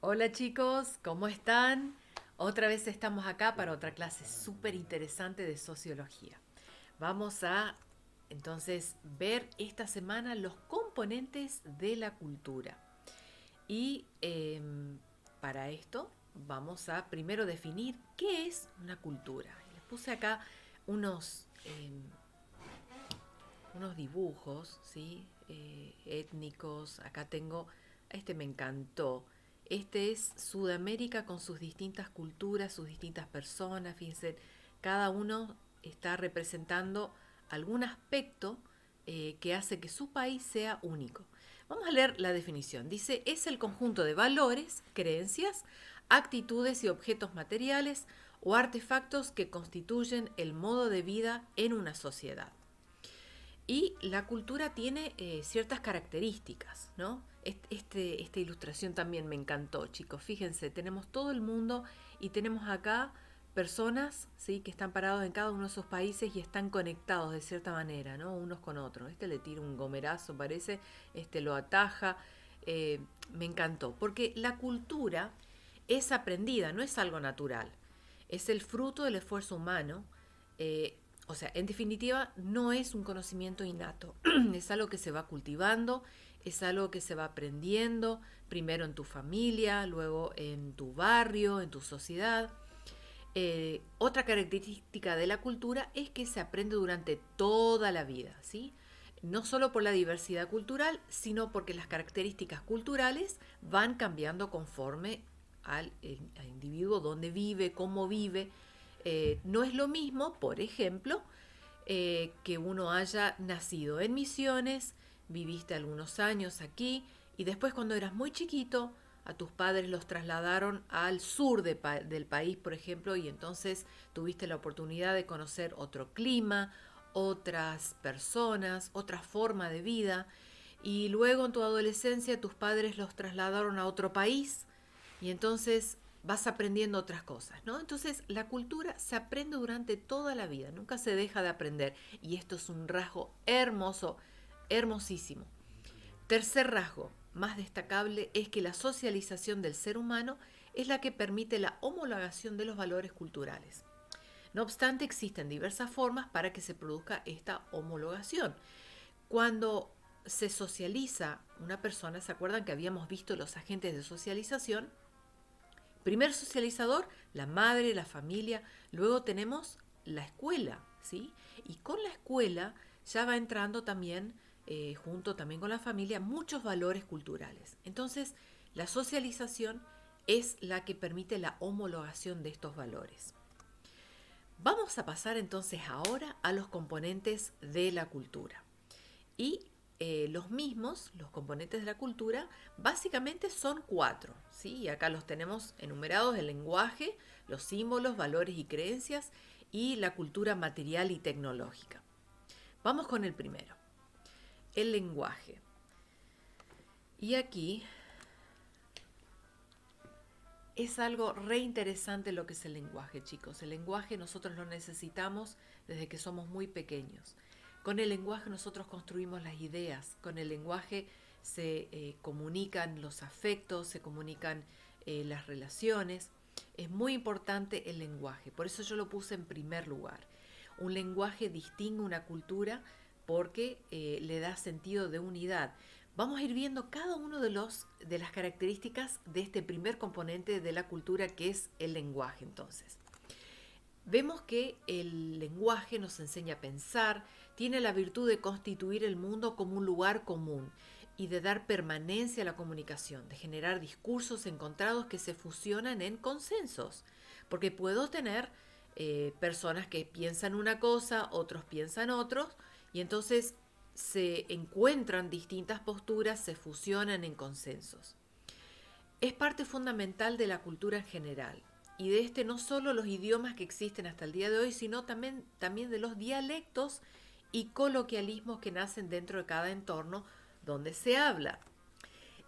Hola chicos, ¿cómo están? Otra vez estamos acá para otra clase súper interesante de sociología. Vamos a entonces ver esta semana los componentes de la cultura. Y para esto vamos a primero definir qué es una cultura. Les puse acá unos, unos dibujos, ¿sí? Étnicos. Acá tengo, este me encantó. Este es Sudamérica con sus distintas culturas, sus distintas personas. Fíjense, cada uno está representando algún aspecto que hace que su país sea único. Vamos a leer la definición. Dice, es el conjunto de valores, creencias, actitudes y objetos materiales o artefactos que constituyen el modo de vida en una sociedad. Y la cultura tiene ciertas características, ¿no? Esta ilustración también me encantó, chicos. Fíjense, tenemos todo el mundo y tenemos acá personas, ¿sí? Que están parados en cada uno de esos países y están conectados de cierta manera, ¿no? Unos con otros. Este le tira un gomerazo, parece, este lo ataja. Me encantó, porque la cultura es aprendida, no es algo natural. Es el fruto del esfuerzo humano. O sea, en definitiva, no es un conocimiento innato, es algo que se va cultivando, es algo que se va aprendiendo, primero en tu familia, luego en tu barrio, en tu sociedad. Otra característica de la cultura es que se aprende durante toda la vida, ¿sí? No solo por la diversidad cultural, sino porque las características culturales van cambiando conforme al individuo, dónde vive, cómo vive. No es lo mismo, por ejemplo, que uno haya nacido en Misiones, viviste algunos años aquí y después cuando eras muy chiquito a tus padres los trasladaron al sur del país, por ejemplo, y entonces tuviste la oportunidad de conocer otro clima, otras personas, otra forma de vida, y luego en tu adolescencia tus padres los trasladaron a otro país y entonces vas aprendiendo otras cosas, ¿no? Entonces la cultura se aprende durante toda la vida, nunca se deja de aprender y esto es un rasgo hermoso, hermosísimo. Tercer rasgo más destacable es que la socialización del ser humano es la que permite la homologación de los valores culturales. No obstante, existen diversas formas para que se produzca esta homologación. Cuando se socializa una persona, ¿se acuerdan que habíamos visto los agentes de socialización? Primer socializador, la madre, la familia, luego tenemos la escuela, ¿sí? Y con la escuela ya va entrando también, junto también con la familia, muchos valores culturales. Entonces, la socialización es la que permite la homologación de estos valores. Vamos a pasar entonces ahora a los componentes de la cultura. Y los mismos, los componentes de la cultura, básicamente son cuatro, ¿sí? Y acá los tenemos enumerados: el lenguaje, los símbolos, valores y creencias, y la cultura material y tecnológica. Vamos con el primero, el lenguaje. Y aquí es algo re interesante lo que es el lenguaje, chicos. El lenguaje nosotros lo necesitamos desde que somos muy pequeños. Con el lenguaje nosotros construimos las ideas, con el lenguaje se comunican los afectos, se comunican las relaciones. Es muy importante el lenguaje, por eso yo lo puse en primer lugar. Un lenguaje distingue una cultura porque le da sentido de unidad. Vamos a ir viendo cada uno de las características de este primer componente de la cultura, que es el lenguaje. Entonces, vemos que el lenguaje nos enseña a pensar, tiene la virtud de constituir el mundo como un lugar común y de dar permanencia a la comunicación, de generar discursos encontrados que se fusionan en consensos. Porque puedo tener personas que piensan una cosa, otros piensan otros, y entonces se encuentran distintas posturas, se fusionan en consensos. Es parte fundamental de la cultura en general y de este no solo los idiomas que existen hasta el día de hoy, sino también de los dialectos y coloquialismos que nacen dentro de cada entorno donde se habla.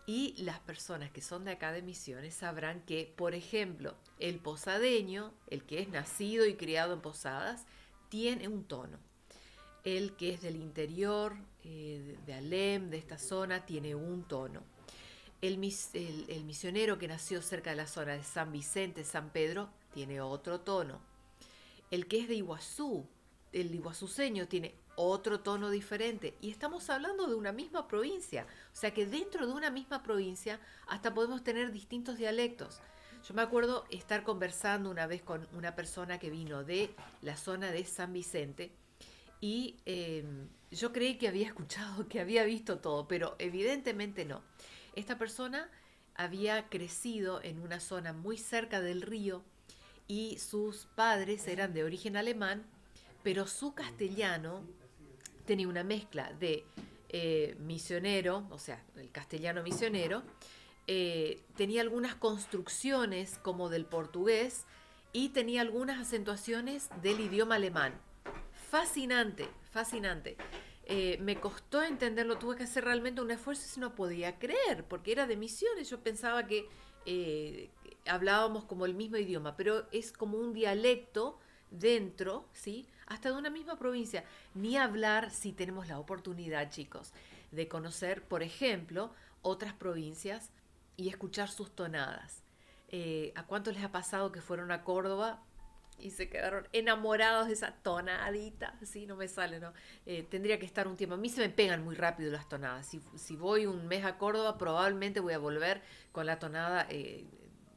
Y las personas que son de acá de Misiones sabrán que, por ejemplo, el posadeño, el que es nacido y criado en Posadas, tiene un tono. El que es del interior, de Alem, de esta zona, tiene un tono. El misionero que nació cerca de la zona de San Vicente, San Pedro, tiene otro tono. El que es de Iguazú, el iguazuceño, tiene otro tono diferente. Y estamos hablando de una misma provincia. O sea que dentro de una misma provincia hasta podemos tener distintos dialectos. Yo me acuerdo estar conversando una vez con una persona que vino de la zona de San Vicente y yo creí que había escuchado, que había visto todo, pero evidentemente no. Esta persona había crecido en una zona muy cerca del río y sus padres eran de origen alemán, pero su castellano tenía una mezcla de misionero, o sea, el castellano misionero, tenía algunas construcciones como del portugués y tenía algunas acentuaciones del idioma alemán. Fascinante, fascinante. Me costó entenderlo, tuve que hacer realmente un esfuerzo y no podía creer, porque era de misiones, yo pensaba que hablábamos como el mismo idioma, pero es como un dialecto dentro, ¿sí? Hasta de una misma provincia. Ni hablar si tenemos la oportunidad, chicos, de conocer, por ejemplo, otras provincias y escuchar sus tonadas. ¿A cuántos les ha pasado que fueron a Córdoba y se quedaron enamorados de esa tonadita? Sí, no me sale, ¿no? Tendría que estar un tiempo. A mí se me pegan muy rápido las tonadas. Si voy un mes a Córdoba, probablemente voy a volver con la tonada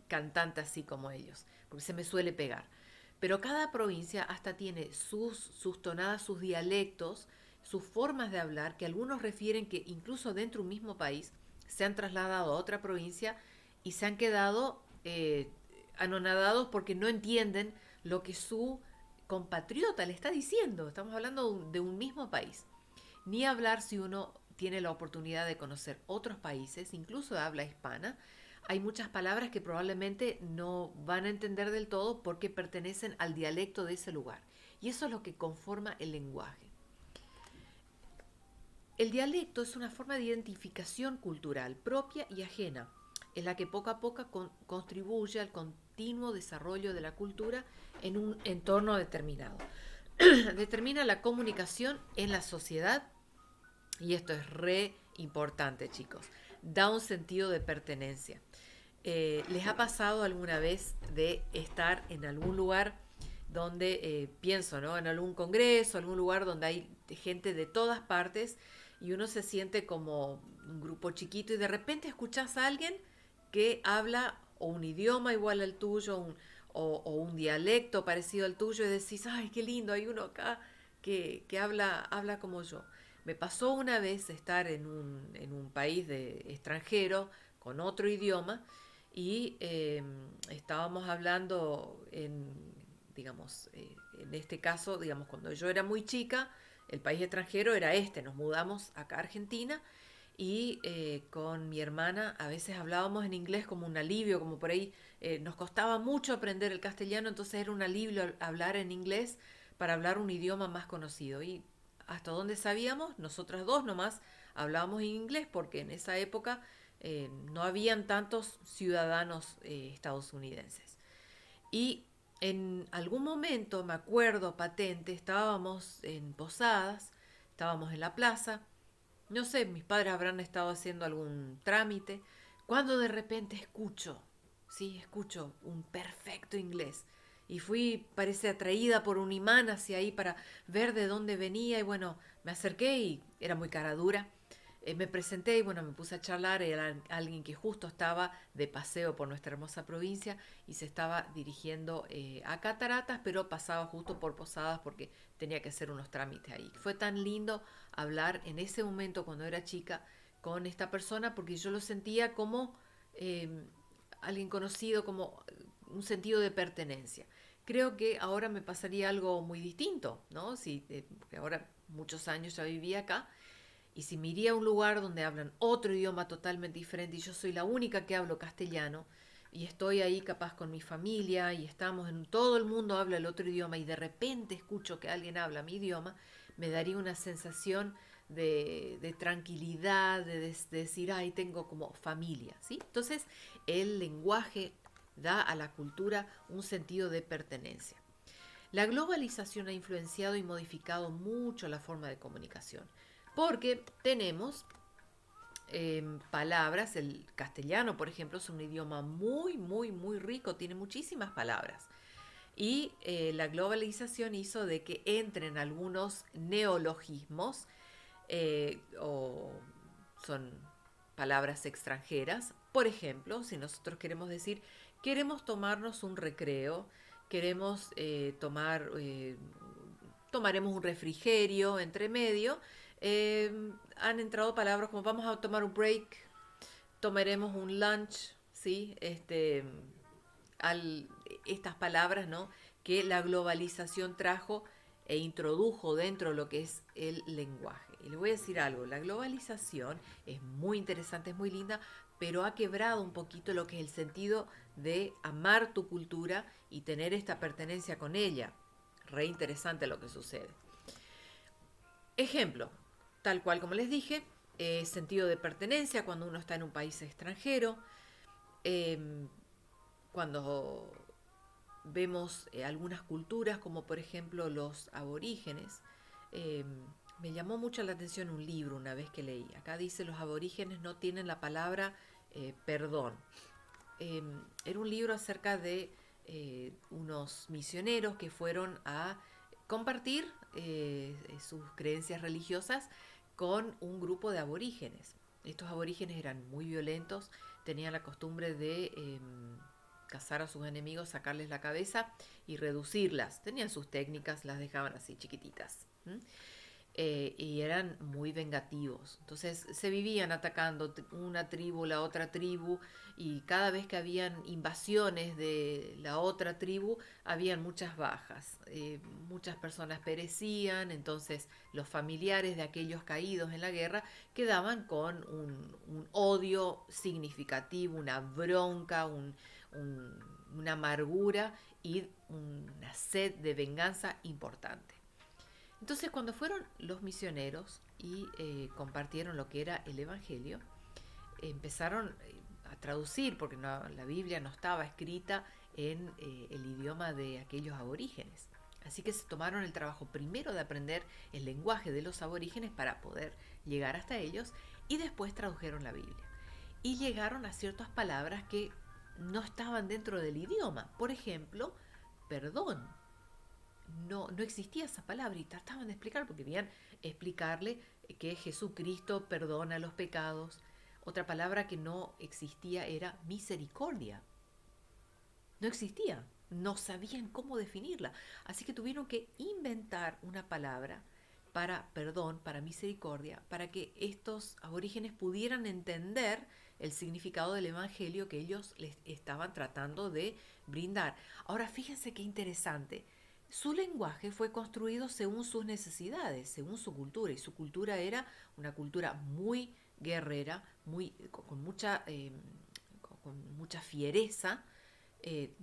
cantante así como ellos, porque se me suele pegar. Pero cada provincia hasta tiene sus tonadas, sus dialectos, sus formas de hablar, que algunos refieren que incluso dentro de un mismo país se han trasladado a otra provincia y se han quedado anonadados porque no entienden lo que su compatriota le está diciendo. Estamos hablando de un mismo país. Ni hablar si uno tiene la oportunidad de conocer otros países, incluso de habla hispana. Hay muchas palabras que probablemente no van a entender del todo porque pertenecen al dialecto de ese lugar. Y eso es lo que conforma el lenguaje. El dialecto es una forma de identificación cultural propia y ajena, en la que poco a poco contribuye al continuo desarrollo de la cultura en un entorno determinado. Determina la comunicación en la sociedad y esto es re importante, chicos. Da un sentido de pertenencia. ¿Les ha pasado alguna vez de estar en algún lugar donde, pienso, ¿no? En algún congreso, algún lugar donde hay gente de todas partes y uno se siente como un grupo chiquito y de repente escuchas a alguien que habla o un idioma igual al tuyo o un dialecto parecido al tuyo y decís, ay, qué lindo, hay uno acá que habla como yo. Me pasó una vez estar en un país de extranjero con otro idioma y estábamos hablando digamos, en este caso, digamos, cuando yo era muy chica, el país extranjero era este, nos mudamos acá a Argentina y con mi hermana a veces hablábamos en inglés como un alivio, como por ahí nos costaba mucho aprender el castellano, entonces era un alivio hablar en inglés para hablar un idioma más conocido. Y hasta donde sabíamos, nosotras dos nomás hablábamos en inglés porque en esa época no habían tantos ciudadanos estadounidenses. Y en algún momento, me acuerdo patente, estábamos en Posadas, estábamos en la plaza, no sé, mis padres habrán estado haciendo algún trámite, cuando de repente escucho, sí, escucho un perfecto inglés. Y fui, parece, atraída por un imán hacia ahí para ver de dónde venía. Y bueno, me acerqué y era muy cara dura. Me presenté y bueno, me puse a charlar. Era alguien que justo estaba de paseo por nuestra hermosa provincia y se estaba dirigiendo a Cataratas, pero pasaba justo por Posadas porque tenía que hacer unos trámites ahí. Fue tan lindo hablar en ese momento cuando era chica con esta persona porque yo lo sentía como alguien conocido, como un sentido de pertenencia. Creo que ahora me pasaría algo muy distinto, ¿no? Si, porque ahora muchos años ya vivía acá y si me iría a un lugar donde hablan otro idioma totalmente diferente y yo soy la única que hablo castellano y estoy ahí capaz con mi familia y estamos en todo el mundo habla el otro idioma y de repente escucho que alguien habla mi idioma, me daría una sensación de tranquilidad, de decir, ay, tengo como familia, ¿sí? Entonces, el lenguaje da a la cultura un sentido de pertenencia. La globalización ha influenciado y modificado mucho la forma de comunicación, porque tenemos palabras. El castellano, por ejemplo, es un idioma muy, muy, muy rico, tiene muchísimas palabras. Y la globalización hizo de que entren algunos neologismos o son palabras extranjeras. Por ejemplo, si nosotros queremos decir, queremos tomarnos un recreo, queremos tomaremos un refrigerio entre medio, han entrado palabras como vamos a tomar un break, tomaremos un lunch, ¿sí? Al, estas palabras, ¿no? Que la globalización trajo e introdujo dentro de lo que es el lenguaje. Y les voy a decir algo, la globalización es muy interesante, es muy linda, pero ha quebrado un poquito lo que es el sentido de amar tu cultura y tener esta pertenencia con ella. Re interesante lo que sucede. Ejemplo, tal cual como les dije, sentido de pertenencia cuando uno está en un país extranjero, eh, cuando vemos algunas culturas, como por ejemplo los aborígenes. Eh, Me llamó mucho la atención un libro una vez que leí. Acá dice los aborígenes no tienen la palabra perdón. Era un libro acerca de unos misioneros que fueron a compartir sus creencias religiosas con un grupo de aborígenes. Estos aborígenes eran muy violentos, tenían la costumbre de cazar a sus enemigos, sacarles la cabeza y reducirlas. Tenían sus técnicas, las dejaban así chiquititas. Y eran muy vengativos. Entonces se vivían atacando una tribu, la otra tribu, y cada vez que habían invasiones de la otra tribu, habían muchas bajas. Muchas personas perecían, entonces los familiares de aquellos caídos en la guerra quedaban con un odio significativo, una bronca, una amargura y una sed de venganza importante. Entonces, cuando fueron los misioneros y compartieron lo que era el Evangelio, empezaron a traducir, porque la Biblia no estaba escrita en el idioma de aquellos aborígenes. Así que se tomaron el trabajo primero de aprender el lenguaje de los aborígenes para poder llegar hasta ellos y después tradujeron la Biblia. Y llegaron a ciertas palabras que no estaban dentro del idioma. Por ejemplo, perdón, no existía esa palabra y trataban de explicar porque querían explicarle que Jesucristo perdona los pecados. Otra palabra que no existía era misericordia. No existía. No sabían cómo definirla. Así que tuvieron que inventar una palabra para perdón, para misericordia, para que estos aborígenes pudieran entender el significado del evangelio que ellos les estaban tratando de brindar. Ahora fíjense qué interesante. Su lenguaje fue construido según sus necesidades, según su cultura, y su cultura era una cultura muy guerrera, con mucha fiereza. eh,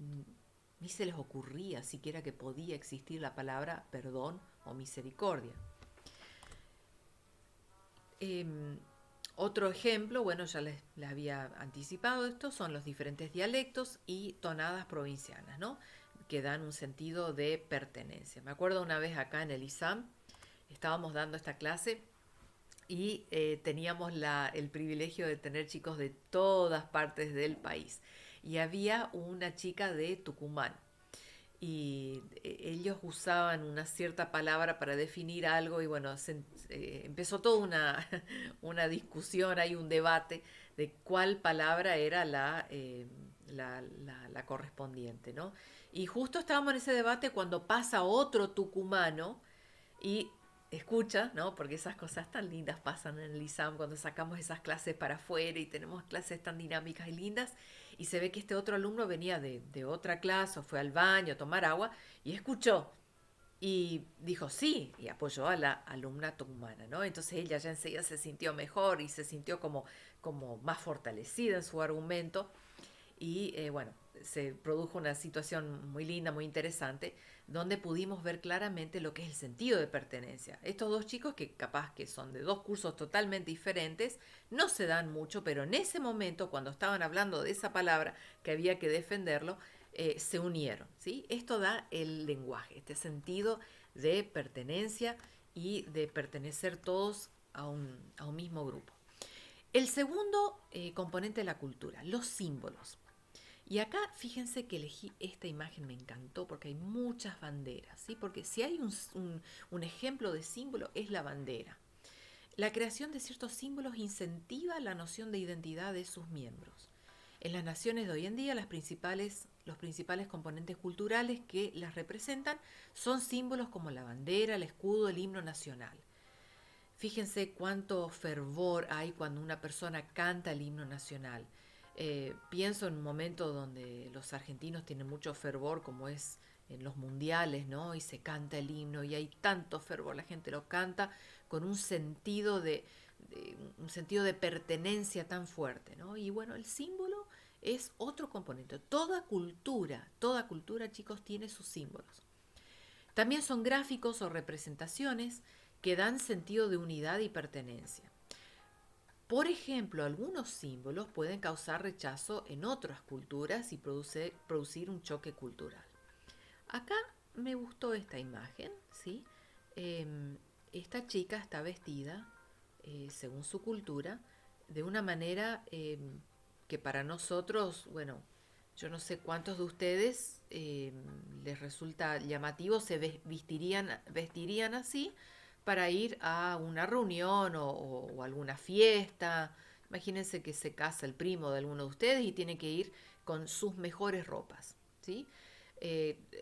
Ni se les ocurría siquiera que podía existir la palabra perdón o misericordia. Eh, Otro ejemplo, bueno, ya les había anticipado esto, son los diferentes dialectos y tonadas provincianas, ¿no? Que dan un sentido de pertenencia. Me acuerdo una vez acá en el ISAM, estábamos dando esta clase y teníamos el privilegio de tener chicos de todas partes del país. Y había una chica de Tucumán y ellos usaban una cierta palabra para definir algo y bueno, empezó toda una discusión, hay un debate de cuál palabra era la correspondiente, ¿no? Y justo estábamos en ese debate cuando pasa otro tucumano y escucha, ¿no? Porque esas cosas tan lindas pasan en el ISAM cuando sacamos esas clases para afuera y tenemos clases tan dinámicas y lindas. Y se ve que este otro alumno venía de otra clase o fue al baño a tomar agua y escuchó. Y dijo sí, y apoyó a la alumna tucumana, ¿no? Entonces ella ya enseguida se sintió mejor y se sintió como más fortalecida en su argumento y bueno, se produjo una situación muy linda, muy interesante, donde pudimos ver claramente lo que es el sentido de pertenencia. Estos dos chicos, que capaz que son de dos cursos totalmente diferentes, no se dan mucho, pero en ese momento, cuando estaban hablando de esa palabra que había que defenderlo, se unieron, ¿sí? Esto da el lenguaje, este sentido de pertenencia y de pertenecer todos a un mismo grupo. El segundo componente de la cultura, los símbolos. Y acá fíjense que elegí esta imagen, me encantó porque hay muchas banderas, ¿sí? Porque si hay un ejemplo de símbolo es la bandera. La creación de ciertos símbolos incentiva la noción de identidad de sus miembros. En las naciones de hoy en día, los principales componentes culturales que las representan son símbolos como la bandera, el escudo, el himno nacional. Fíjense cuánto fervor hay cuando una persona canta el himno nacional. Pienso en un momento donde los argentinos tienen mucho fervor, como es en los mundiales, ¿no? Y se canta el himno y hay tanto fervor, la gente lo canta con un sentido de pertenencia tan fuerte, ¿no? Y bueno, el símbolo es otro componente. Toda cultura, chicos, tiene sus símbolos. También son gráficos o representaciones que dan sentido de unidad y pertenencia. Por ejemplo, algunos símbolos pueden causar rechazo en otras culturas y producir un choque cultural. Acá me gustó esta imagen, ¿sí? Esta chica está vestida, según su cultura, de una manera que para nosotros, bueno, yo no sé cuántos de ustedes les resulta llamativo, vestirían así para ir a una reunión o alguna fiesta. Imagínense que se casa el primo de alguno de ustedes y tiene que ir con sus mejores ropas, ¿sí?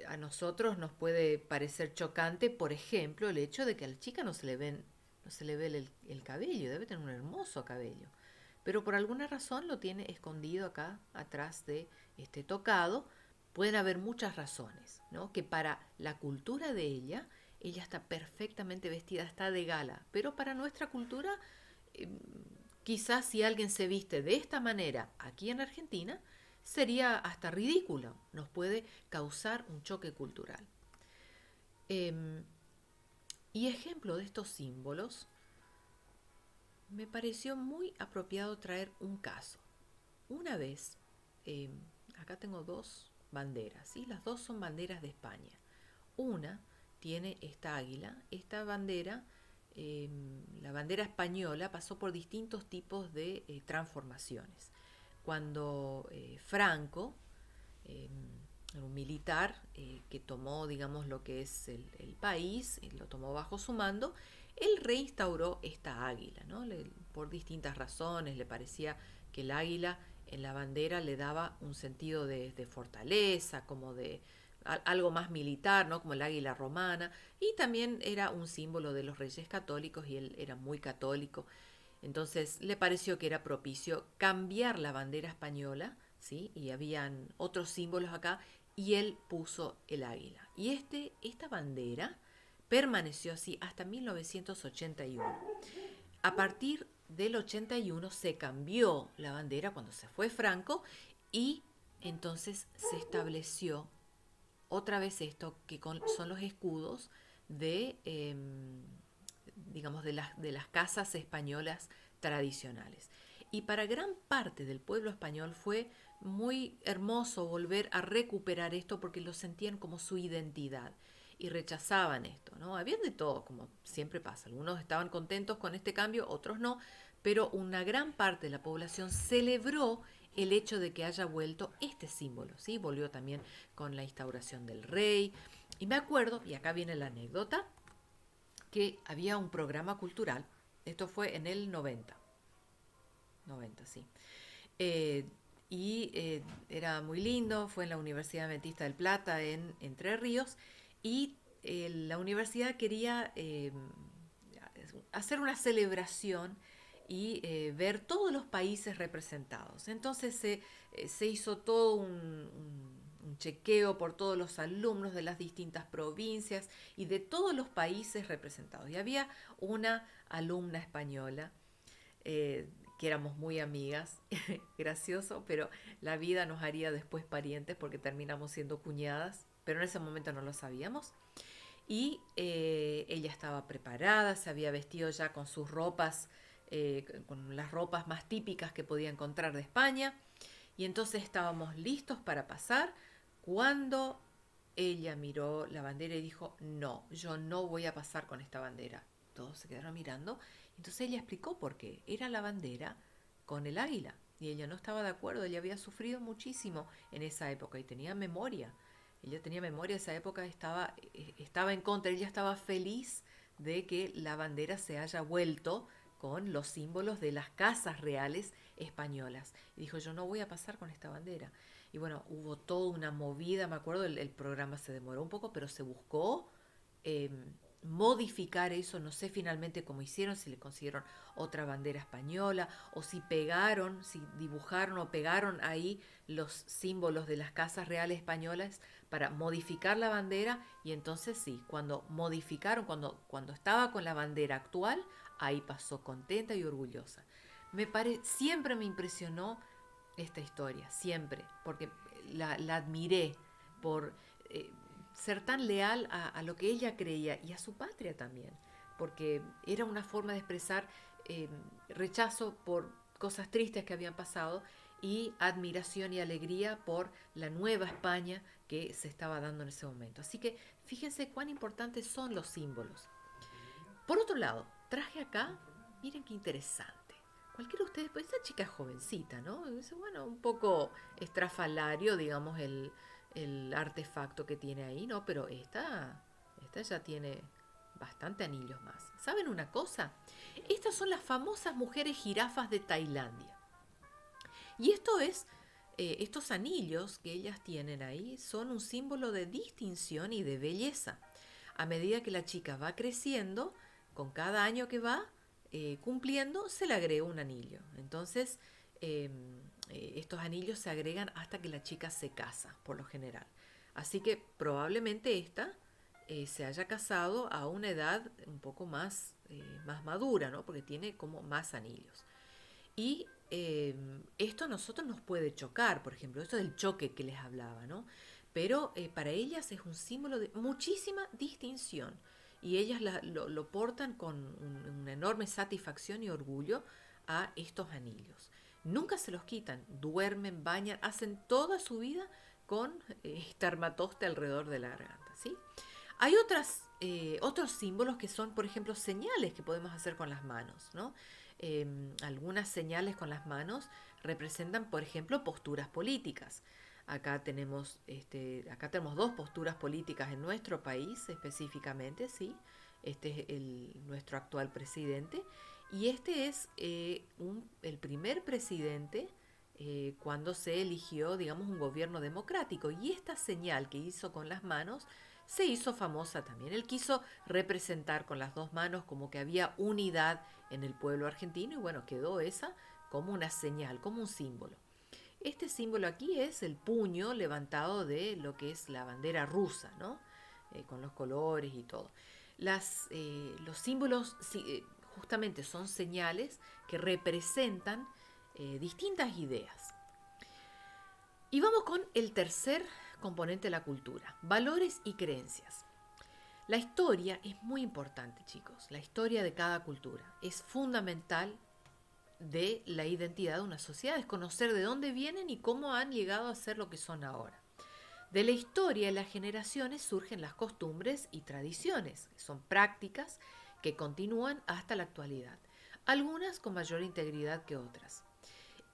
A nosotros nos puede parecer chocante, por ejemplo, el hecho de que a la chica no se le ve el cabello, debe tener un hermoso cabello, pero por alguna razón lo tiene escondido acá atrás de este tocado. Pueden haber muchas razones, ¿no? Que para la cultura de ella está perfectamente vestida, está de gala, pero para nuestra cultura, eh, quizás si alguien se viste de esta manera aquí en Argentina, sería hasta ridículo, nos puede causar un choque cultural. Eh, y ejemplo de estos símbolos, me pareció muy apropiado traer un caso. Una vez, eh, acá tengo dos banderas, ¿sí? Las dos son banderas de España. Una tiene esta águila, esta bandera, eh, la bandera española pasó por distintos tipos de transformaciones. Cuando Franco, eh, un militar que tomó, digamos, lo que es el país, lo tomó bajo su mando, él reinstauró esta águila, ¿no? Por distintas razones, le parecía que el águila en la bandera le daba un sentido de fortaleza, como de algo más militar, ¿no? Como el águila romana, y también era un símbolo de los reyes católicos y él era muy católico. Entonces le pareció que era propicio cambiar la bandera española, ¿sí? Y habían otros símbolos acá, y él puso el águila. Y esta bandera permaneció así hasta 1981. A partir del 81 se cambió la bandera cuando se fue Franco y entonces se estableció otra vez esto que son los escudos digamos, de las casas españolas tradicionales. Y para gran parte del pueblo español fue muy hermoso volver a recuperar esto porque lo sentían como su identidad y rechazaban esto, ¿no? Habían de todo, como siempre pasa. Algunos estaban contentos con este cambio, otros no, pero una gran parte de la población celebró el hecho de que haya vuelto este símbolo, ¿sí? Volvió también con la instauración del rey. Y me acuerdo, y acá viene la anécdota, que había un programa cultural, esto fue en el 90 sí. Eh, Era muy lindo, fue en la Universidad Adventista del Plata en Entre Ríos, y la universidad quería hacer una celebración y ver todos los países representados. Entonces se hizo todo un chequeo por todos los alumnos de las distintas provincias y de todos los países representados. Y había una alumna española que éramos muy amigas, gracioso, pero la vida nos haría después parientes porque terminamos siendo cuñadas, pero en ese momento no lo sabíamos. Y ella estaba preparada, se había vestido ya con sus ropas, con las ropas más típicas que podía encontrar de España, y entonces estábamos listos para pasar cuando ella miró la bandera y dijo, no, yo no voy a pasar con esta bandera. Todos se quedaron mirando. Entonces ella explicó por qué. Era la bandera con el águila. Y ella no estaba de acuerdo, ella había sufrido muchísimo en esa época y tenía memoria. Ella tenía memoria, esa época estaba en contra, ella estaba feliz de que la bandera se haya vuelto con los símbolos de las casas reales españolas. Y dijo, yo no voy a pasar con esta bandera. Y bueno, hubo toda una movida, me acuerdo, el programa se demoró un poco, pero se buscó eh, modificar eso, no sé finalmente cómo hicieron, si le consiguieron otra bandera española o si pegaron, si dibujaron o pegaron ahí los símbolos de las casas reales españolas para modificar la bandera y entonces sí, cuando modificaron, cuando estaba con la bandera actual, ahí pasó contenta y orgullosa. Siempre me impresionó esta historia, siempre, porque la admiré por eh, ser tan leal a lo que ella creía y a su patria también, porque era una forma de expresar eh, rechazo por cosas tristes que habían pasado y admiración y alegría por la nueva España que se estaba dando en ese momento. Así que fíjense cuán importantes son los símbolos. Por otro lado, traje acá, miren qué interesante. Cualquiera de ustedes, pues esa chica es jovencita, ¿no? Es, bueno, un poco estrafalario, digamos, el artefacto que tiene ahí, ¿no? Pero esta ya tiene bastante anillos más. ¿Saben una cosa? Estas son las famosas mujeres jirafas de Tailandia. Y estos anillos que ellas tienen ahí son un símbolo de distinción y de belleza. A medida que la chica va creciendo, con cada año que va cumpliendo, se le agrega un anillo. Entonces, eh, estos anillos se agregan hasta que la chica se casa, por lo general. Así que probablemente esta se haya casado a una edad un poco más madura, ¿no? Porque tiene como más anillos. Y esto a nosotros nos puede chocar, por ejemplo, esto del choque que les hablaba, ¿no? Pero para ellas es un símbolo de muchísima distinción y ellas lo portan con una enorme satisfacción y orgullo a estos anillos. Nunca se los quitan, duermen, bañan, hacen toda su vida con este armatoste alrededor de la garganta, ¿sí? Hay otros símbolos que son, por ejemplo, señales que podemos hacer con las manos, ¿no? Algunas señales con las manos representan, por ejemplo, posturas políticas. Acá tenemos dos posturas políticas en nuestro país específicamente, ¿sí? Este es nuestro actual presidente y este es el primer presidente cuando se eligió, digamos, un gobierno democrático. Y esta señal que hizo con las manos se hizo famosa también. Él quiso representar con las dos manos como que había unidad en el pueblo argentino y bueno, quedó esa como una señal, como un símbolo. Este símbolo aquí es el puño levantado de lo que es la bandera rusa, ¿no? Con los colores y todo. Los símbolos justamente son señales que representan distintas ideas. Y vamos con el tercer componente de la cultura, valores y creencias. La historia es muy importante, chicos. La historia de cada cultura es fundamental de la identidad de una sociedad, es conocer de dónde vienen y cómo han llegado a ser lo que son ahora. De la historia de las generaciones surgen las costumbres y tradiciones, que son prácticas que continúan hasta la actualidad, algunas con mayor integridad que otras,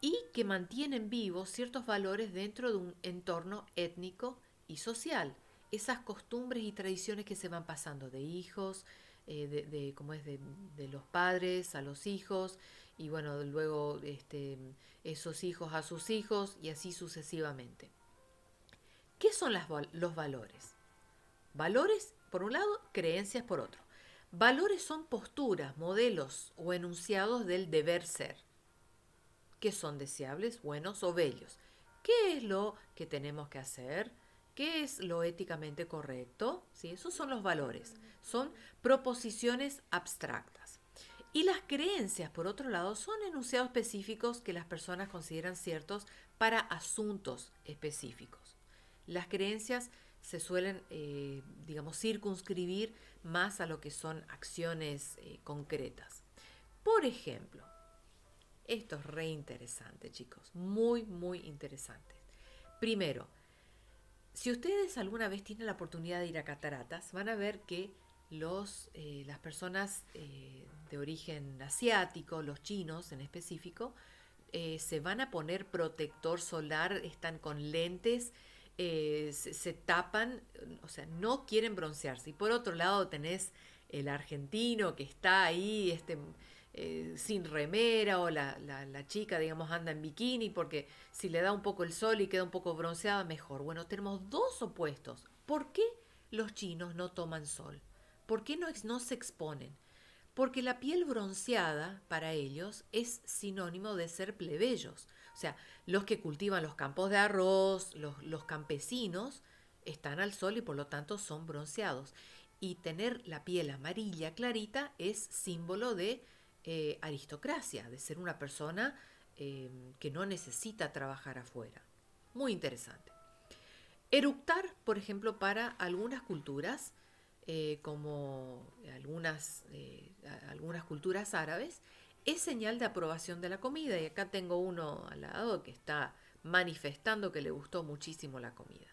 y que mantienen vivos ciertos valores dentro de un entorno étnico y social. Esas costumbres y tradiciones que se van pasando de hijos, de los padres a los hijos, y bueno, luego esos hijos a sus hijos, y así sucesivamente. ¿Qué son los valores? Valores, por un lado, creencias por otro. Valores son posturas, modelos o enunciados del deber ser, que son deseables, buenos o bellos. ¿Qué es lo que tenemos que hacer? ¿Qué es lo éticamente correcto? ¿Sí? Esos son los valores. Son proposiciones abstractas. Y las creencias, por otro lado, son enunciados específicos que las personas consideran ciertos para asuntos específicos. Las creencias se suelen, digamos, circunscribir más a lo que son acciones concretas. Por ejemplo, esto es re interesante, chicos, muy, muy interesante. Primero, si ustedes alguna vez tienen la oportunidad de ir a cataratas, van a ver que las personas de origen asiático, los chinos en específico, se van a poner protector solar, están con lentes, se tapan, o sea, no quieren broncearse. Y por otro lado tenés el argentino que está ahí, sin remera, o la chica, digamos, anda en bikini porque si le da un poco el sol y queda un poco bronceada, mejor. Bueno, tenemos dos opuestos. ¿Por qué los chinos no toman sol? ¿Por qué no se exponen? Porque la piel bronceada para ellos es sinónimo de ser plebeyos. O sea, los que cultivan los campos de arroz, los campesinos, están al sol y por lo tanto son bronceados. Y tener la piel amarilla clarita es símbolo de aristocracia, de ser una persona que no necesita trabajar afuera. Muy interesante. Eructar, por ejemplo, para algunas culturas, como algunas culturas árabes, es señal de aprobación de la comida. Y acá tengo uno al lado que está manifestando que le gustó muchísimo la comida.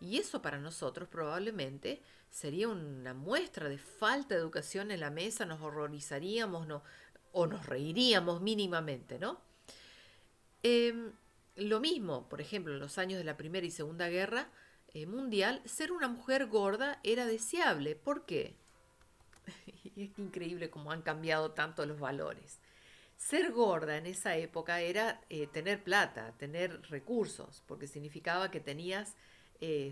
Y eso para nosotros probablemente sería una muestra de falta de educación en la mesa, nos horrorizaríamos, no, o nos reiríamos mínimamente, ¿no? Em, lo mismo, por ejemplo, en los años de la Primera y Segunda Guerra Mundial, ser una mujer gorda era deseable. ¿Por qué? Y es increíble cómo han cambiado tanto los valores. Ser gorda en esa época era tener plata, tener recursos, porque significaba que tenías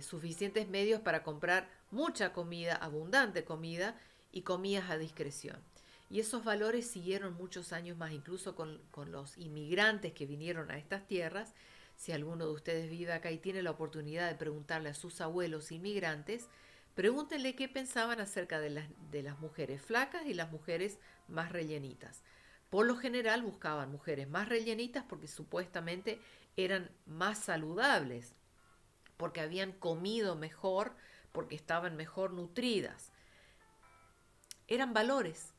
suficientes medios para comprar mucha comida, abundante comida, y comías a discreción. Y esos valores siguieron muchos años más, incluso con los inmigrantes que vinieron a estas tierras. Si alguno de ustedes vive acá y tiene la oportunidad de preguntarle a sus abuelos inmigrantes, pregúntenle qué pensaban acerca de las mujeres flacas y las mujeres más rellenitas. Por lo general buscaban mujeres más rellenitas porque supuestamente eran más saludables, porque habían comido mejor, porque estaban mejor nutridas. Eran valores,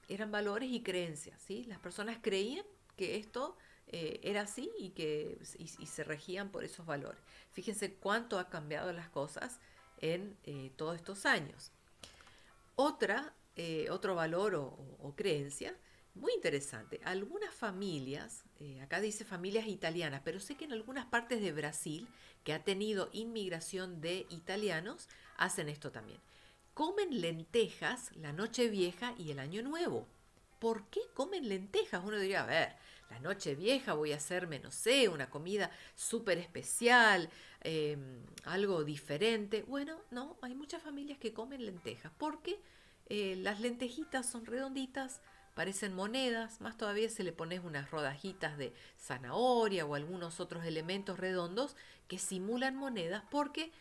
eran valores y creencias, ¿sí? Las personas creían que esto era así y se regían por esos valores. Fíjense cuánto ha cambiado las cosas en todos estos años. Otro valor o creencia muy interesante. Algunas familias, acá dice familias italianas, pero sé que en algunas partes de Brasil, que ha tenido inmigración de italianos, hacen esto también. Comen lentejas la noche vieja y el año nuevo. ¿Por qué comen lentejas? Uno diría, a ver, la noche vieja voy a hacerme, no sé, una comida súper especial, algo diferente. Bueno, no, hay muchas familias que comen lentejas porque las lentejitas son redonditas, parecen monedas, más todavía se le pones unas rodajitas de zanahoria o algunos otros elementos redondos que simulan monedas porque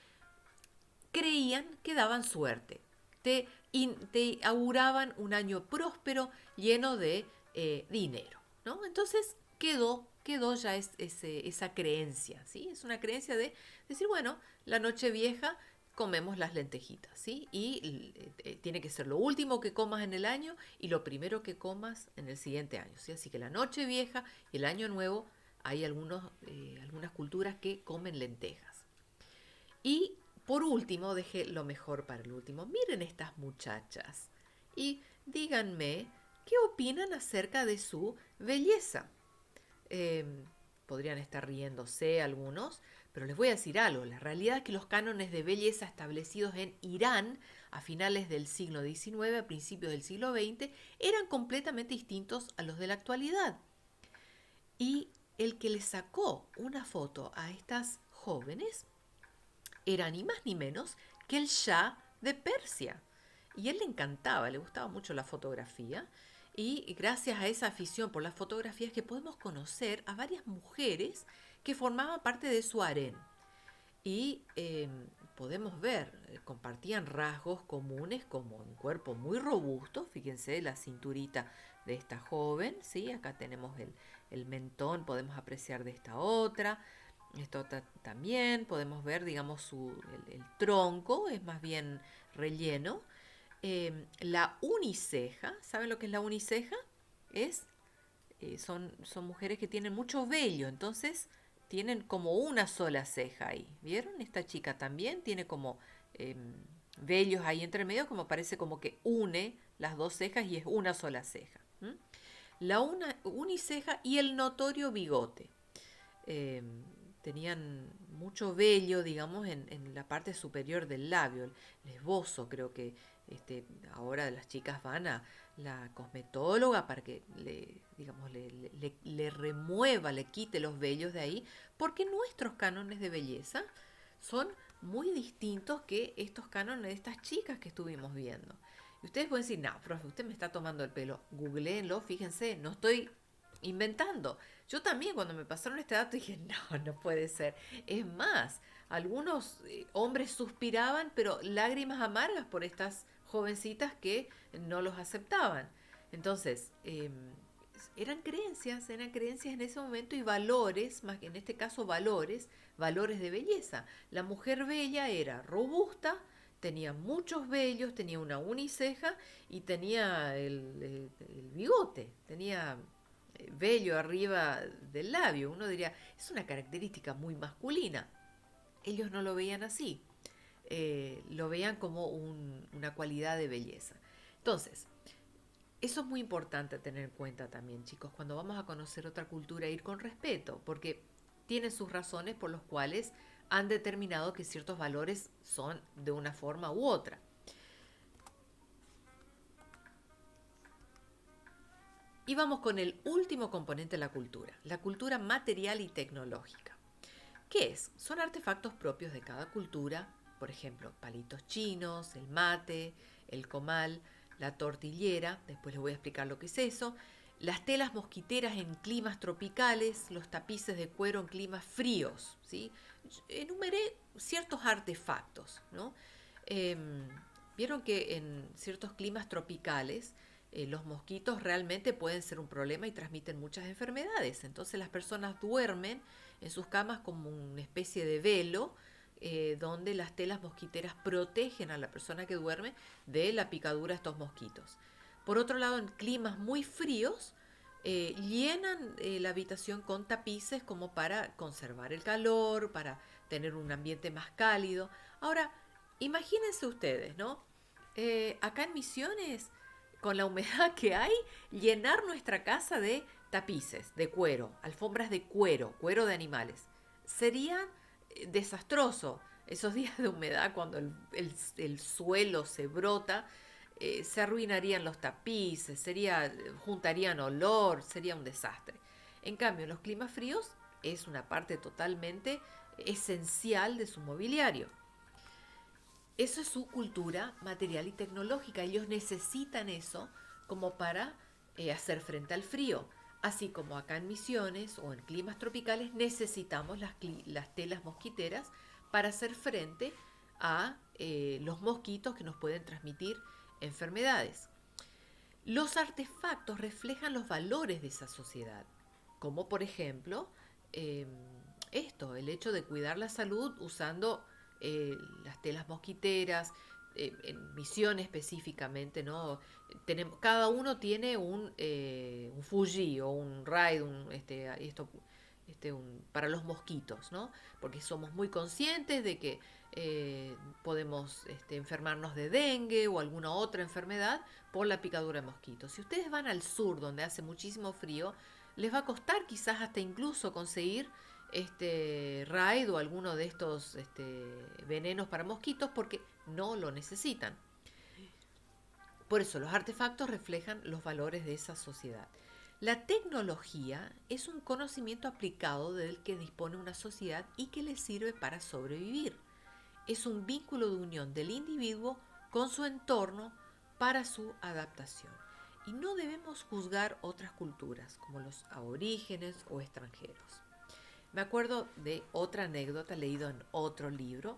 creían que daban suerte, te auguraban un año próspero lleno de dinero, ¿no? Entonces quedó ya esa creencia, ¿sí? Es una creencia de decir, bueno, la noche vieja comemos las lentejitas, ¿sí? Y tiene que ser lo último que comas en el año y lo primero que comas en el siguiente año, ¿sí? Así que la noche vieja y el año nuevo hay algunas culturas que comen lentejas. Y por último, dejé lo mejor para el último. Miren estas muchachas y díganme qué opinan acerca de su belleza. Eh, Podrían estar riéndose algunos, pero les voy a decir algo. La realidad es que los cánones de belleza establecidos en Irán a finales del siglo XIX, a principios del siglo XX, eran completamente distintos a los de la actualidad. Y el que le sacó una foto a estas jóvenes era ni más ni menos que el Shah de Persia. Y a él le encantaba, le gustaba mucho la fotografía. Y gracias a esa afición por las fotografías que podemos conocer a varias mujeres que formaban parte de su harén. Y podemos ver, compartían rasgos comunes como un cuerpo muy robusto, fíjense la cinturita de esta joven, ¿sí? Acá tenemos el mentón, podemos apreciar de esta otra, esto también podemos ver, digamos, el tronco es más bien relleno. La uniceja, ¿saben lo que es la uniceja? Es, son mujeres que tienen mucho vello, entonces tienen como una sola ceja ahí. ¿Vieron? Esta chica también tiene como vellos ahí entre medio, como parece como que une las dos cejas y es una sola ceja. ¿Mm? la uniceja y el notorio bigote. Eh, Tenían mucho vello, digamos, en la parte superior del labio, el esbozo. Creo que ahora las chicas van a la cosmetóloga para que digamos, le remueva, le quite los vellos de ahí, porque nuestros cánones de belleza son muy distintos que estos cánones de estas chicas que estuvimos viendo. Y ustedes pueden decir, no, profe, usted me está tomando el pelo. Googleenlo, fíjense, no estoy inventando. Yo también cuando me pasaron este dato dije, no, no puede ser. Es más, algunos hombres suspiraban, pero lágrimas amargas por estas jovencitas que no los aceptaban. Entonces, eran creencias en ese momento y valores, más que en este caso valores, valores de belleza. La mujer bella era robusta, tenía muchos vellos, tenía una uniceja y tenía el bigote, tenía vello arriba del labio. Uno diría, es una característica muy masculina. Ellos no lo veían así, lo veían como una cualidad de belleza. Entonces, eso es muy importante tener en cuenta también, chicos, cuando vamos a conocer otra cultura, ir con respeto, porque tienen sus razones por las cuales han determinado que ciertos valores son de una forma u otra. Y vamos con el último componente de la cultura material y tecnológica. ¿Qué es? Son artefactos propios de cada cultura, por ejemplo, palitos chinos, el mate, el comal, la tortillera, después les voy a explicar lo que es eso, las telas mosquiteras en climas tropicales, los tapices de cuero en climas fríos, ¿sí? Enumeré ciertos artefactos, ¿no? Em, Vieron que en ciertos climas tropicales los mosquitos realmente pueden ser un problema y transmiten muchas enfermedades. Entonces las personas duermen en sus camas como una especie de velo donde las telas mosquiteras protegen a la persona que duerme de la picadura de estos mosquitos. Por otro lado, en climas muy fríos, llenan la habitación con tapices como para conservar el calor, para tener un ambiente más cálido. Ahora, imagínense ustedes, ¿no? Acá en Misiones, con la humedad que hay, llenar nuestra casa de tapices, de cuero, alfombras de cuero, cuero de animales. Sería desastroso. Esos días de humedad, cuando el suelo se brota, se arruinarían los tapices, juntarían olor, sería un desastre. En cambio, en los climas fríos es una parte totalmente esencial de su mobiliario. Eso es su cultura material y tecnológica. Ellos necesitan eso como para hacer frente al frío. Así como acá en Misiones o en climas tropicales necesitamos las telas mosquiteras para hacer frente a los mosquitos que nos pueden transmitir enfermedades. Los artefactos reflejan los valores de esa sociedad, como por ejemplo eh, el hecho de cuidar la salud usando las telas mosquiteras, en Misión específicamente, ¿no? Cada uno tiene un Fuji o un Raid, para los mosquitos, ¿no? Porque somos muy conscientes de que podemos enfermarnos de dengue o alguna otra enfermedad por la picadura de mosquitos. Si ustedes van al sur, donde hace muchísimo frío, les va a costar quizás hasta incluso conseguir Raid o alguno de estos venenos para mosquitos porque no lo necesitan. Por eso los artefactos reflejan los valores de esa sociedad. La tecnología es un conocimiento aplicado del que dispone una sociedad y que le sirve para sobrevivir. Es un vínculo de unión del individuo con su entorno para su adaptación. Y no debemos juzgar otras culturas, como los aborígenes o extranjeros. Me acuerdo de otra anécdota leído en otro libro,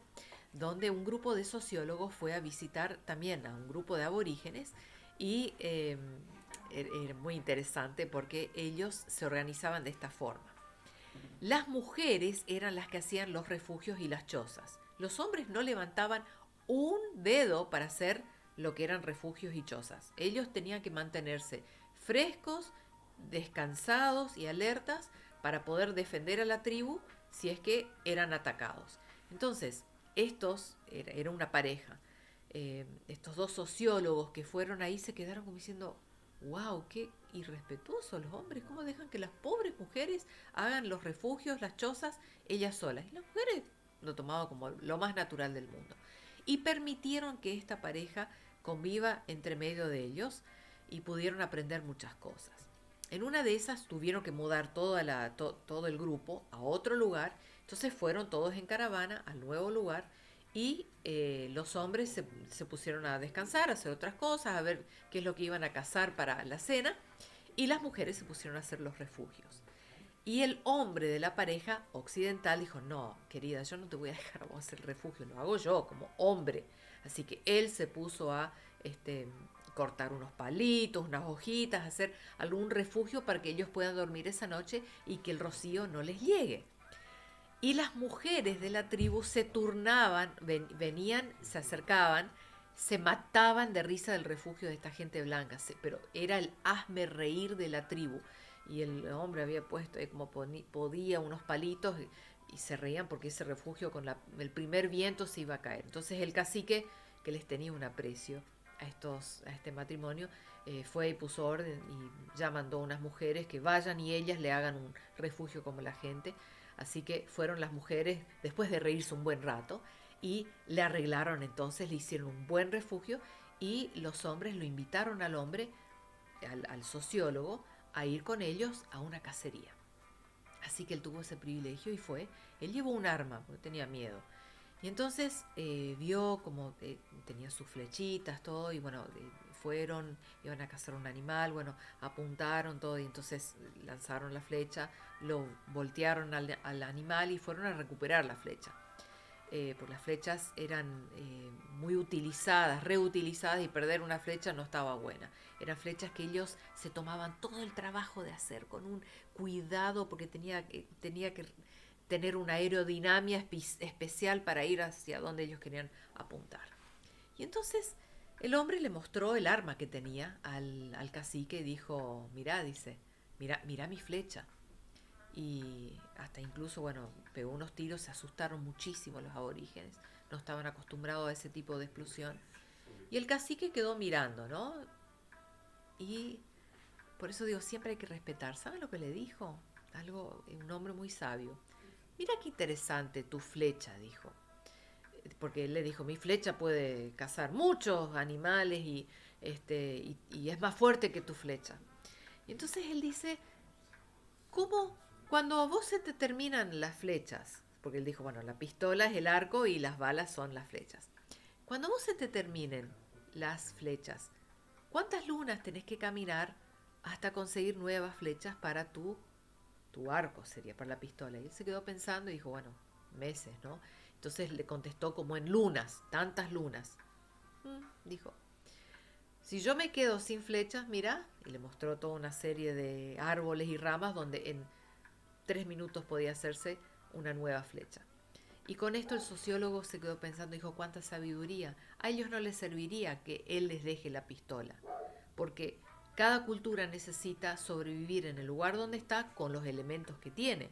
donde un grupo de sociólogos fue a visitar también a un grupo de aborígenes y era muy interesante porque ellos se organizaban de esta forma. Las mujeres eran las que hacían los refugios y las chozas. Los hombres no levantaban un dedo para hacer lo que eran refugios y chozas. Ellos tenían que mantenerse frescos, descansados y alertas para poder defender a la tribu si es que eran atacados. Entonces, era una pareja. Estos dos sociólogos que fueron ahí se quedaron como diciendo, wow, qué irrespetuosos los hombres, cómo dejan que las pobres mujeres hagan los refugios, las chozas, ellas solas. Y las mujeres lo tomaban como lo más natural del mundo. Y permitieron que esta pareja conviva entre medio de ellos y pudieron aprender muchas cosas. En una de esas tuvieron que mudar todo el grupo a otro lugar, entonces fueron todos en caravana al nuevo lugar y los hombres se pusieron a descansar, a hacer otras cosas, a ver qué es lo que iban a cazar para la cena, y las mujeres se pusieron a hacer los refugios. Y el hombre de la pareja occidental dijo, no, querida, yo no te voy a dejar a vos hacer el refugio, lo hago yo como hombre. Así que él se puso a cortar unos palitos, unas hojitas, hacer algún refugio para que ellos puedan dormir esa noche y que el rocío no les llegue. Y las mujeres de la tribu se turnaban, venían, se acercaban, se mataban de risa del refugio de esta gente blanca, pero era el hazme reír de la tribu. Y el hombre había puesto como podía unos palitos y se reían porque ese refugio con el primer viento se iba a caer. Entonces el cacique, que les tenía un aprecio a este matrimonio, fue y puso orden y ya mandó unas mujeres que vayan y ellas le hagan un refugio como la gente. Así que fueron las mujeres, después de reírse un buen rato, y le arreglaron entonces, le hicieron un buen refugio y los hombres lo invitaron al hombre, al sociólogo, a ir con ellos a una cacería. Así que él tuvo ese privilegio y fue. Él llevó un arma porque tenía miedo. Y entonces vio como tenía sus flechitas, todo, y bueno, fueron, iban a cazar un animal, bueno, apuntaron todo, y entonces lanzaron la flecha, lo voltearon al animal y fueron a recuperar la flecha. Porque las flechas eran muy utilizadas, reutilizadas, y perder una flecha no estaba buena. Eran flechas que ellos se tomaban todo el trabajo de hacer con un cuidado porque tenía que tener una aerodinámica especial para ir hacia donde ellos querían apuntar. Y entonces el hombre le mostró el arma que tenía al cacique y dijo, mirá, dice, mirá mi flecha. Y hasta incluso, bueno, pegó unos tiros, se asustaron muchísimo los aborígenes, no estaban acostumbrados a ese tipo de explosión. Y el cacique quedó mirando, ¿no? Y por eso digo, siempre hay que respetar. ¿Saben lo que le dijo? Algo, un hombre muy sabio. Mira qué interesante tu flecha, dijo. Porque él le dijo, mi flecha puede cazar muchos animales y es más fuerte que tu flecha. Y entonces él dice, ¿cómo? Cuando a vos se te terminan las flechas, porque él dijo, bueno, la pistola es el arco y las balas son las flechas. Cuando a vos se te terminen las flechas, ¿cuántas lunas tenés que caminar hasta conseguir nuevas flechas para tu arco, sería para la pistola? Y él se quedó pensando y dijo, bueno, meses, ¿no? Entonces le contestó como en lunas, tantas lunas. Dijo, si yo me quedo sin flechas, mira, y le mostró toda una serie de árboles y ramas donde en 3 minutos podía hacerse una nueva flecha. Y con esto el sociólogo se quedó pensando, dijo, cuánta sabiduría. A ellos no les serviría que él les deje la pistola, porque cada cultura necesita sobrevivir en el lugar donde está con los elementos que tiene.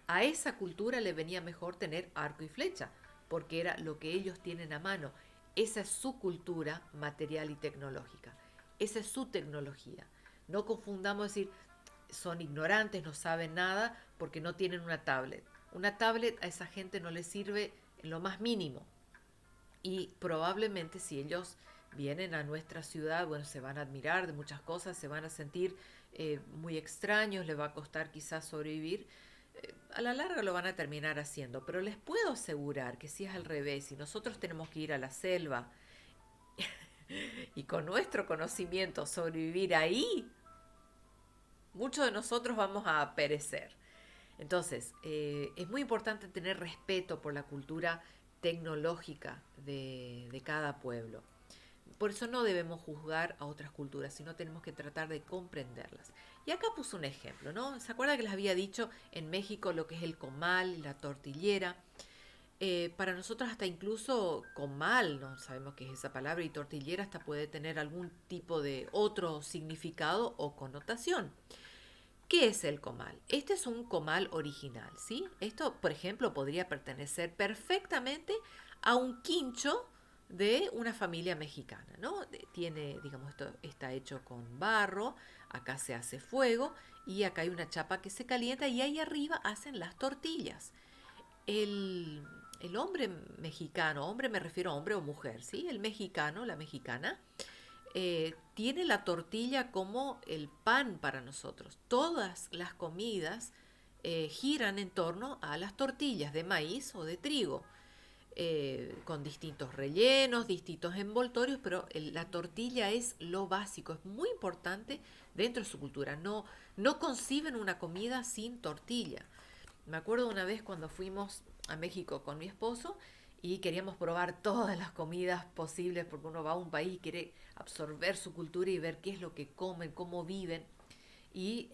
A esa cultura le venía mejor tener arco y flecha, porque era lo que ellos tienen a mano. Esa es su cultura material y tecnológica. Esa es su tecnología. No confundamos decir, son ignorantes, no saben nada porque no tienen una tablet. Una tablet a esa gente no les sirve en lo más mínimo. Y probablemente si ellos vienen a nuestra ciudad, bueno, se van a admirar de muchas cosas, se van a sentir muy extraños, les va a costar quizás sobrevivir. A la larga lo van a terminar haciendo, pero les puedo asegurar que si es al revés, si nosotros tenemos que ir a la selva y con nuestro conocimiento sobrevivir ahí, muchos de nosotros vamos a perecer. Entonces, es muy importante tener respeto por la cultura tecnológica de cada pueblo. Por eso no debemos juzgar a otras culturas, sino tenemos que tratar de comprenderlas. Y acá puse un ejemplo, ¿no? ¿Se acuerda que les había dicho en México lo que es el comal, la tortillera? Para nosotros hasta incluso comal, no sabemos qué es esa palabra, y tortillera hasta puede tener algún tipo de otro significado o connotación. ¿Qué es el comal? Este es un comal original, ¿sí? Esto, por ejemplo, podría pertenecer perfectamente a un quincho de una familia mexicana, ¿no? Tiene, digamos, esto está hecho con barro, acá se hace fuego y acá hay una chapa que se calienta y ahí arriba hacen las tortillas. El, el hombre mexicano, hombre me refiero a hombre o mujer, ¿sí? El mexicano, la mexicana, tiene la tortilla como el pan para nosotros. Todas las comidas giran en torno a las tortillas de maíz o de trigo, con distintos rellenos, distintos envoltorios, pero la tortilla es lo básico, es muy importante dentro de su cultura. No, no conciben una comida sin tortilla. Me acuerdo una vez cuando fuimos a México con mi esposo y queríamos probar todas las comidas posibles porque uno va a un país y quiere absorber su cultura y ver qué es lo que comen, cómo viven. Y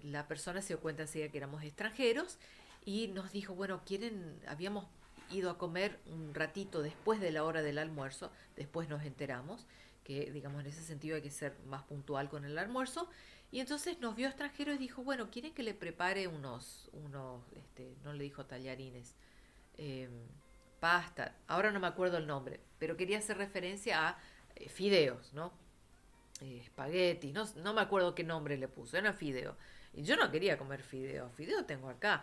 la persona se dio cuenta enseguida que éramos extranjeros y nos dijo, bueno, quieren, habíamos ido a comer un ratito después de la hora del almuerzo, después nos enteramos que, digamos, en ese sentido hay que ser más puntual con el almuerzo, y entonces nos vio extranjeros y dijo, bueno, ¿quieren que le prepare no le dijo tallarines, eh, pasta, ahora no me acuerdo el nombre, pero quería hacer referencia a fideos, ¿no? Espagueti, no, no me acuerdo qué nombre le puso, era fideo. Y yo no quería comer fideo, fideo tengo acá.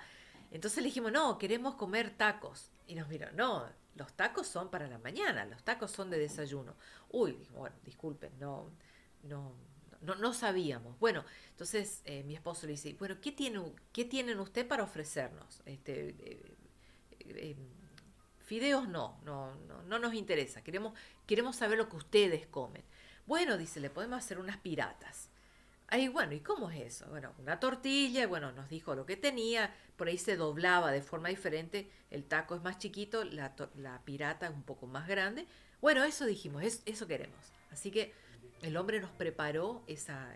Entonces le dijimos, no, queremos comer tacos. Y nos miró, no, los tacos son para la mañana, los tacos son de desayuno. Uy, dijo, bueno, disculpen, no, no sabíamos. Bueno, entonces mi esposo le dice, bueno, qué tienen usted para ofrecernos? Eh, fideos no nos interesa, queremos saber lo que ustedes comen. Bueno, dice, le podemos hacer unas piratas. Ahí, bueno, ¿y cómo es eso? Bueno, una tortilla, bueno, nos dijo lo que tenía, por ahí se doblaba de forma diferente, el taco es más chiquito, la pirata es un poco más grande. Bueno, eso dijimos, eso queremos. Así que el hombre nos preparó esa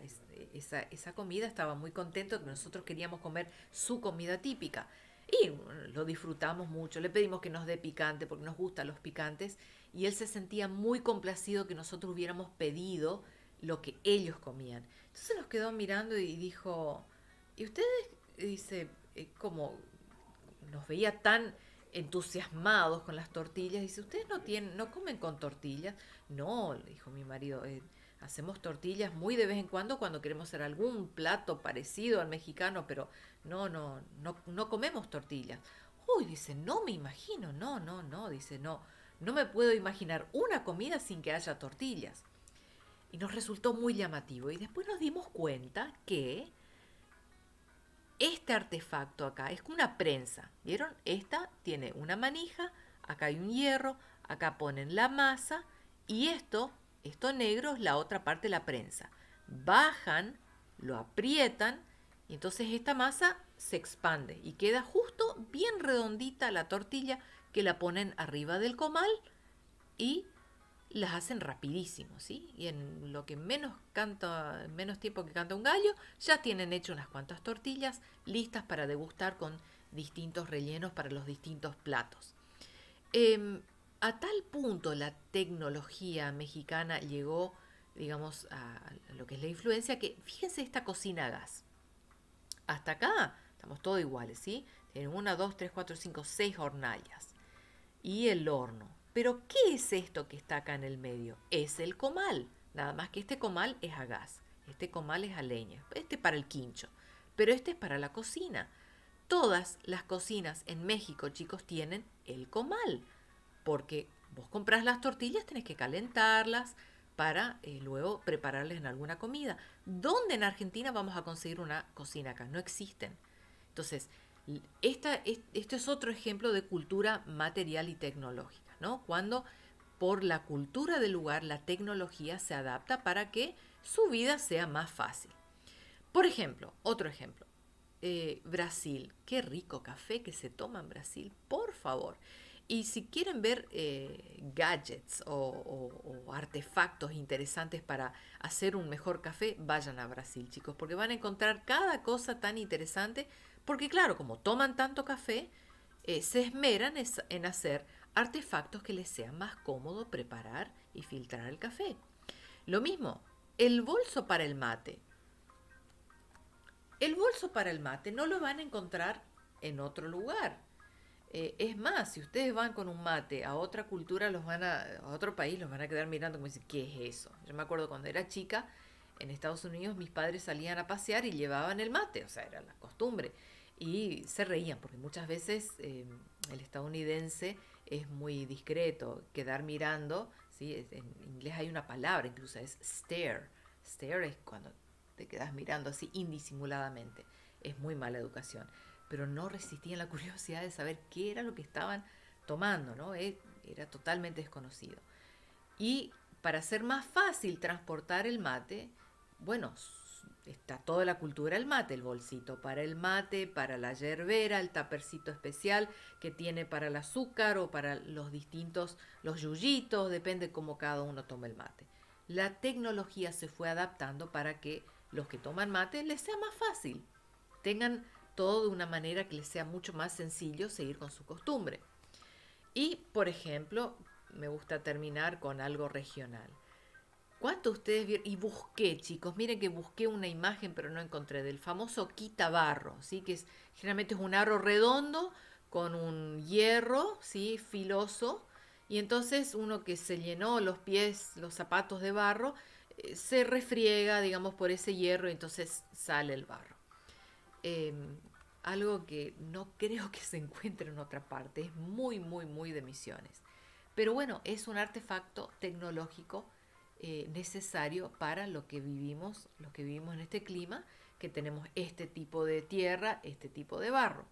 comida, estaba muy contento que nosotros queríamos comer su comida típica. Y bueno, lo disfrutamos mucho, le pedimos que nos dé picante porque nos gustan los picantes y él se sentía muy complacido que nosotros hubiéramos pedido lo que ellos comían. Entonces nos quedó mirando y dijo, ¿y ustedes? Dice, como nos veía tan entusiasmados con las tortillas, dice, ¿ustedes no comen con tortillas? No, le dijo mi marido, hacemos tortillas muy de vez en cuando queremos hacer algún plato parecido al mexicano, pero no comemos tortillas. Uy, dice, no me imagino, no, dice, no me puedo imaginar una comida sin que haya tortillas. Y nos resultó muy llamativo. Y después nos dimos cuenta que este artefacto acá es como una prensa. ¿Vieron? Esta tiene una manija, acá hay un hierro, acá ponen la masa y esto negro es la otra parte de la prensa. Bajan, lo aprietan y entonces esta masa se expande y queda justo bien redondita la tortilla que la ponen arriba del comal y las hacen rapidísimo, ¿sí? Y en lo que menos tiempo que canta un gallo, ya tienen hecho unas cuantas tortillas listas para degustar con distintos rellenos para los distintos platos. A tal punto la tecnología mexicana llegó, digamos, a lo que es la influencia, que fíjense esta cocina a gas. Hasta acá estamos todos iguales, ¿sí? Tienen 1, 2, 3, 4, 5, 6 hornallas y el horno. Pero ¿qué es esto que está acá en el medio? Es el comal. Nada más que este comal es a gas. Este comal es a leña. Este es para el quincho. Pero este es para la cocina. Todas las cocinas en México, chicos, tienen el comal. Porque vos compras las tortillas, tenés que calentarlas para luego prepararles en alguna comida. ¿Dónde en Argentina vamos a conseguir una cocina acá? No existen. Entonces, esto es otro ejemplo de cultura material y tecnológica, ¿no? Cuando por la cultura del lugar la tecnología se adapta para que su vida sea más fácil. Por ejemplo, otro ejemplo, Brasil, qué rico café que se toma en Brasil, por favor. Y si quieren ver gadgets o artefactos interesantes para hacer un mejor café, vayan a Brasil, chicos, porque van a encontrar cada cosa tan interesante, porque claro, como toman tanto café, se esmeran en hacer artefactos que les sea más cómodo preparar y filtrar el café. Lo mismo, el bolso para el mate. El bolso para el mate no lo van a encontrar en otro lugar. Es más, si ustedes van con un mate a otra cultura, a otro país, los van a quedar mirando como decir, ¿qué es eso? Yo me acuerdo cuando era chica, en Estados Unidos mis padres salían a pasear y llevaban el mate, o sea, era la costumbre. Y se reían, porque muchas veces el estadounidense es muy discreto, quedar mirando, ¿sí? En inglés hay una palabra, incluso es stare. Stare es cuando te quedas mirando así indisimuladamente. Es muy mala educación, pero no resistían la curiosidad de saber qué era lo que estaban tomando, ¿no? Era totalmente desconocido. Y para hacer más fácil transportar el mate, bueno, está toda la cultura del mate, el bolsito para el mate, para la yerbera, el tapercito especial que tiene para el azúcar o para los distintos, los yuyitos, depende cómo cada uno tome el mate. La tecnología se fue adaptando para que los que toman mate les sea más fácil, tengan todo de una manera que les sea mucho más sencillo seguir con su costumbre. Y, por ejemplo, me gusta terminar con algo regional. ¿Cuántos ustedes vieron? Y busqué, chicos, miren que busqué una imagen, pero no encontré, del famoso quitabarro, ¿sí? Que generalmente es un aro redondo con un hierro, ¿sí? Filoso. Y entonces uno que se llenó los pies, los zapatos de barro, se refriega, digamos, por ese hierro y entonces sale el barro. eh, Algo que no creo que se encuentre en otra parte, es muy, muy, muy de Misiones. Pero bueno, es un artefacto tecnológico necesario para lo que vivimos en este clima, que tenemos este tipo de tierra, este tipo de barro.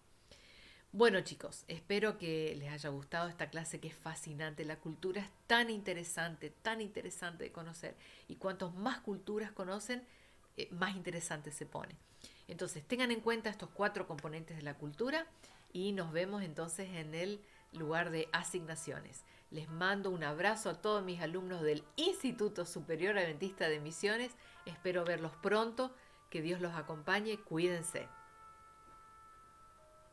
Bueno chicos, espero que les haya gustado esta clase que es fascinante. La cultura es tan interesante de conocer. Y cuantos más culturas conocen, más interesante se pone. Entonces, tengan en cuenta estos 4 componentes de la cultura y nos vemos entonces en el lugar de asignaciones. Les mando un abrazo a todos mis alumnos del Instituto Superior Adventista de Misiones. Espero verlos pronto. Que Dios los acompañe. Cuídense.